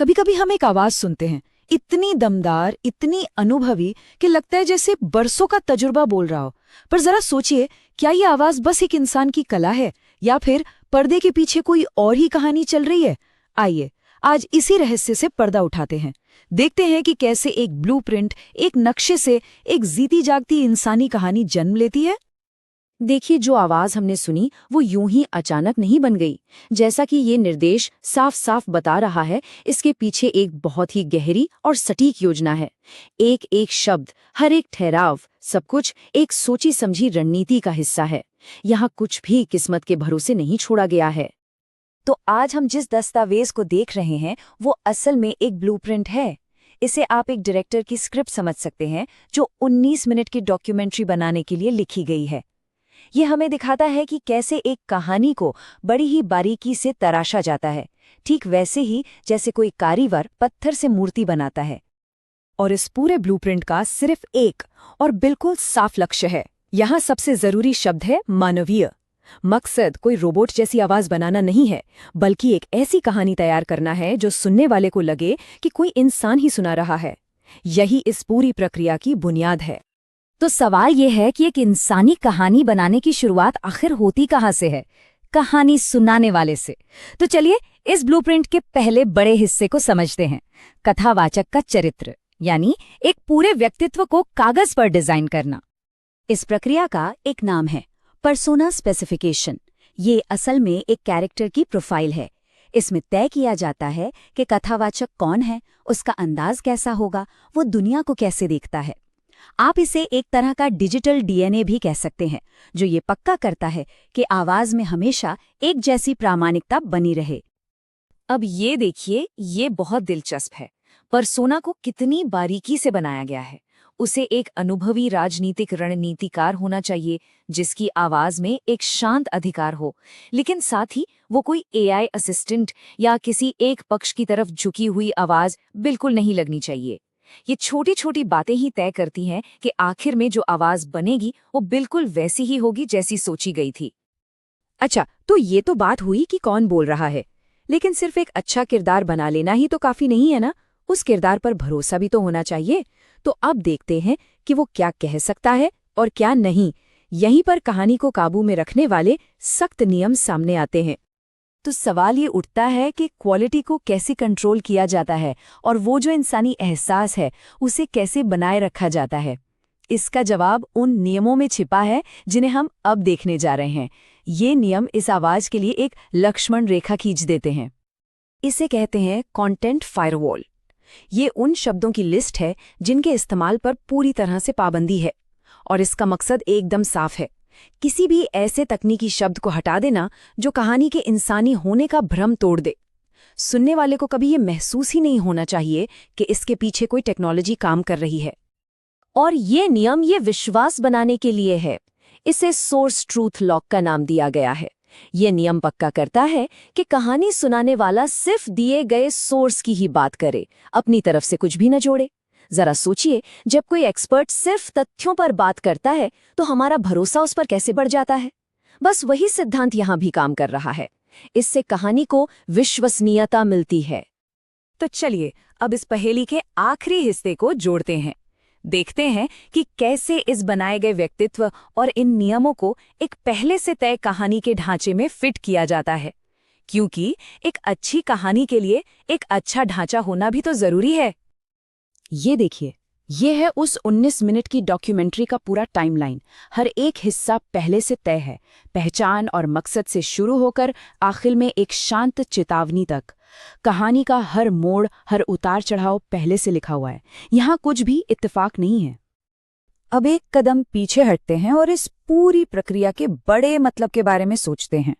कभी कभी हम एक आवाज सुनते हैं, इतनी दमदार, इतनी अनुभवी कि लगता है जैसे बरसों का तजुर्बा बोल रहा हो। पर जरा सोचिए, क्या ये आवाज बस एक इंसान की कला है या फिर पर्दे के पीछे कोई और ही कहानी चल रही है? आइए आज इसी रहस्य से पर्दा उठाते हैं। देखते हैं कि कैसे एक ब्लूप्रिंट, एक नक्शे से एक जीती जागती इंसानी कहानी जन्म लेती है। देखिए, जो आवाज हमने सुनी वो यूं ही अचानक नहीं बन गई। जैसा कि ये निर्देश साफ साफ बता रहा है, इसके पीछे एक बहुत ही गहरी और सटीक योजना है। एक एक शब्द, हर एक ठहराव, सब कुछ एक सोची समझी रणनीति का हिस्सा है। यहाँ कुछ भी किस्मत के भरोसे नहीं छोड़ा गया है। तो आज हम जिस दस्तावेज को देख रहे हैं वो असल में एक ब्लूप्रिंट है। इसे आप एक डायरेक्टर की स्क्रिप्ट समझ सकते हैं जो 19 मिनट की डॉक्यूमेंट्री बनाने के लिए लिखी गई है। ये हमें दिखाता है कि कैसे एक कहानी को बड़ी ही बारीकी से तराशा जाता है, ठीक वैसे ही जैसे कोई कारीगर पत्थर से मूर्ति बनाता है। और इस पूरे ब्लूप्रिंट का सिर्फ एक और बिल्कुल साफ लक्ष्य है। यहाँ सबसे जरूरी शब्द है मानवीय। मकसद कोई रोबोट जैसी आवाज बनाना नहीं है, बल्कि एक ऐसी कहानी तैयार करना है जो सुनने वाले को लगे कि कोई इंसान ही सुना रहा है। यही इस पूरी प्रक्रिया की बुनियाद है। तो सवाल ये है कि एक इंसानी कहानी बनाने की शुरुआत आखिर होती कहाँ से है? कहानी सुनाने वाले से। तो चलिए इस ब्लूप्रिंट के पहले बड़े हिस्से को समझते हैं, कथावाचक का चरित्र, यानी एक पूरे व्यक्तित्व को कागज पर डिजाइन करना। इस प्रक्रिया का एक नाम है पर्सोना स्पेसिफिकेशन। ये असल में एक कैरेक्टर की प्रोफाइल है। इसमें तय किया जाता है कि कथावाचक कौन है, उसका अंदाज कैसा होगा, वो दुनिया को कैसे देखता है। आप इसे एक तरह का डिजिटल डीएनए भी कह सकते हैं, जो ये पक्का करता है कि आवाज में हमेशा एक जैसी प्रामाणिकता बनी रहे। अब ये देखिए, ये बहुत दिलचस्प है। पर्सोना को कितनी बारीकी से बनाया गया है। उसे एक अनुभवी राजनीतिक रणनीतिकार होना चाहिए जिसकी आवाज में एक शांत अधिकार हो, लेकिन साथ ही वो कोई एआई असिस्टेंट या किसी एक पक्ष की तरफ झुकी हुई आवाज बिल्कुल नहीं लगनी चाहिए। ये छोटी छोटी बातें ही तय करती हैं कि आखिर में जो आवाज बनेगी वो बिल्कुल वैसी ही होगी जैसी सोची गई थी। अच्छा, तो ये तो बात हुई कि कौन बोल रहा है, लेकिन सिर्फ एक अच्छा किरदार बना लेना ही तो काफी नहीं है ना। उस किरदार पर भरोसा भी तो होना चाहिए। तो अब देखते हैं कि वो क्या कह सकता है और क्या नहीं। यहीं पर कहानी को काबू में रखने वाले सख्त नियम सामने आते हैं। तो सवाल ये उठता है कि क्वालिटी को कैसे कंट्रोल किया जाता है और वो जो इंसानी एहसास है उसे कैसे बनाए रखा जाता है। इसका जवाब उन नियमों में छिपा है जिन्हें हम अब देखने जा रहे हैं। ये नियम इस आवाज के लिए एक लक्ष्मण रेखा खींच देते हैं। इसे कहते हैं कंटेंट फायरवॉल। ये उन शब्दों की लिस्ट है जिनके इस्तेमाल पर पूरी तरह से पाबंदी है, और इसका मकसद एकदम साफ है। किसी भी ऐसे तकनीकी शब्द को हटा देना जो कहानी के इंसानी होने का भ्रम तोड़ दे। सुनने वाले को कभी ये महसूस ही नहीं होना चाहिए कि इसके पीछे कोई टेक्नोलॉजी काम कर रही है। और ये नियम ये विश्वास बनाने के लिए है। इसे सोर्स ट्रूथ लॉक का नाम दिया गया है। ये नियम पक्का करता है कि कहानी सुनाने वाला सिर्फ दिए गए सोर्स की ही बात करे, अपनी तरफ से कुछ भी न जोड़े। जरा सोचिए, जब कोई एक्सपर्ट सिर्फ तथ्यों पर बात करता है तो हमारा भरोसा उस पर कैसे बढ़ जाता है। बस वही सिद्धांत यहाँ भी काम कर रहा है। इससे कहानी को विश्वसनीयता मिलती है। तो चलिए अब इस पहेली के आखिरी हिस्से को जोड़ते हैं। देखते हैं कि कैसे इस बनाए गए व्यक्तित्व और इन नियमों को एक पहले से तय कहानी के ढांचे में फिट किया जाता है, क्योंकि एक अच्छी कहानी के लिए एक अच्छा ढांचा होना भी तो जरूरी है। ये देखिए, ये है उस 19 मिनट की डॉक्यूमेंट्री का पूरा टाइमलाइन। हर एक हिस्सा पहले से तय है, पहचान और मकसद से शुरू होकर आखिर में एक शांत चेतावनी तक। कहानी का हर मोड़, हर उतार चढ़ाव पहले से लिखा हुआ है। यहाँ कुछ भी इत्तेफाक नहीं है। अब एक कदम पीछे हटते हैं और इस पूरी प्रक्रिया के बड़े मतलब के बारे में सोचते हैं।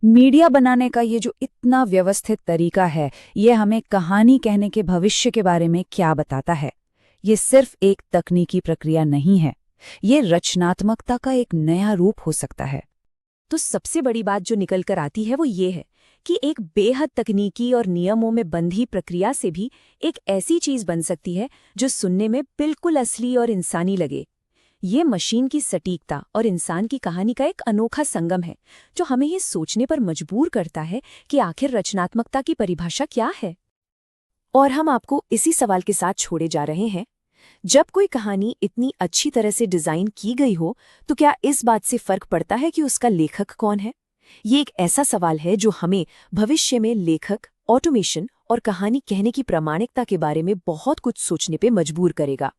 मीडिया बनाने का ये जो इतना व्यवस्थित तरीका है, ये हमें कहानी कहने के भविष्य के बारे में क्या बताता है? ये सिर्फ एक तकनीकी प्रक्रिया नहीं है, ये रचनात्मकता का एक नया रूप हो सकता है। तो सबसे बड़ी बात जो निकल कर आती है वो ये है कि एक बेहद तकनीकी और नियमों में बंधी प्रक्रिया से भी एक ऐसी चीज बन सकती है जो सुनने में बिल्कुल असली और इंसानी लगे। ये मशीन की सटीकता और इंसान की कहानी का एक अनोखा संगम है जो हमें ये सोचने पर मजबूर करता है कि आखिर रचनात्मकता की परिभाषा क्या है। और हम आपको इसी सवाल के साथ छोड़े जा रहे हैं, जब कोई कहानी इतनी अच्छी तरह से डिजाइन की गई हो तो क्या इस बात से फर्क पड़ता है कि उसका लेखक कौन है? ये एक ऐसा सवाल है जो हमें भविष्य में लेखक, ऑटोमेशन और कहानी कहने की प्रामाणिकता के बारे में बहुत कुछ सोचने पे मजबूर करेगा।